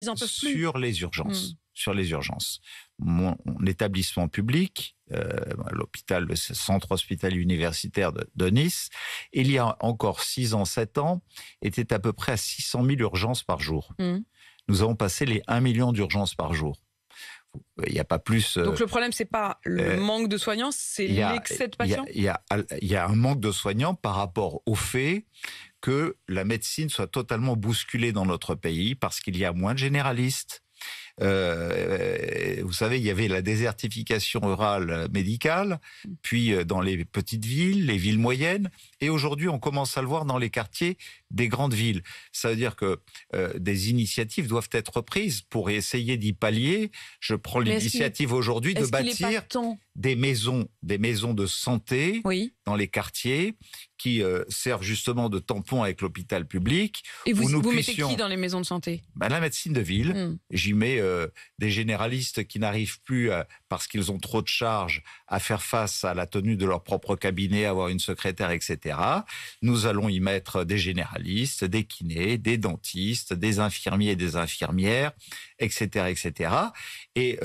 Ils en peuvent plus. Sur les urgences. Sur les urgences. Mon établissement public, l'hôpital, le centre hospitalier universitaire de Nice, il y a encore 6 ans, 7 ans, était à peu près à 600 000 urgences par jour. Nous avons passé les 1 million d'urgences par jour. Il n'y a pas plus. Donc le problème, c'est pas le manque de soignants, c'est l'excès de patients. Il y a un manque de soignants par rapport au fait que la médecine soit totalement bousculée dans notre pays parce qu'il y a moins de généralistes. Vous savez, il y avait la désertification rurale médicale, puis dans les petites villes, les villes moyennes, et aujourd'hui on commence à le voir dans les quartiers des grandes villes. Ça veut dire que des initiatives doivent être prises pour essayer d'y pallier. Je prends l'initiative aujourd'hui de bâtir des maisons de santé dans les quartiers qui servent justement de tampon avec l'hôpital public. Et vous mettez qui dans les maisons de santé ? La médecine de ville. J'y mets des généralistes qui n'arrivent plus, parce qu'ils ont trop de charges, à faire face à la tenue de leur propre cabinet, avoir une secrétaire, etc. Nous allons y mettre des généralistes, des kinés, des dentistes, des infirmiers et des infirmières, etc., etc. Et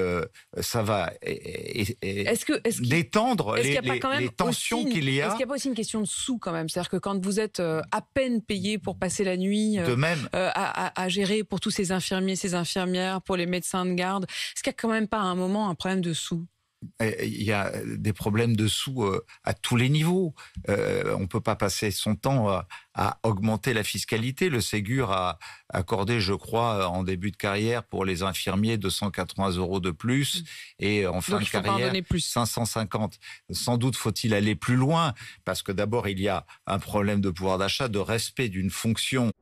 ça va détendre les tensions qu'il y a. Est-ce qu'il n'y a pas aussi une question de sous quand même ? C'est-à-dire que quand vous êtes à peine payé pour passer la nuit, de même, à gérer pour tous ces infirmiers, ces infirmières, pour les médecins de garde, est-ce qu'il n'y a quand même pas à un moment un problème de sous ? Il y a des problèmes de sous à tous les niveaux. On ne peut pas passer son temps à augmenter la fiscalité. Le Ségur a accordé, je crois, en début de carrière pour les infirmiers 280 € de plus et en fin de carrière 550. Sans doute faut-il aller plus loin parce que d'abord il y a un problème de pouvoir d'achat, de respect d'une fonction.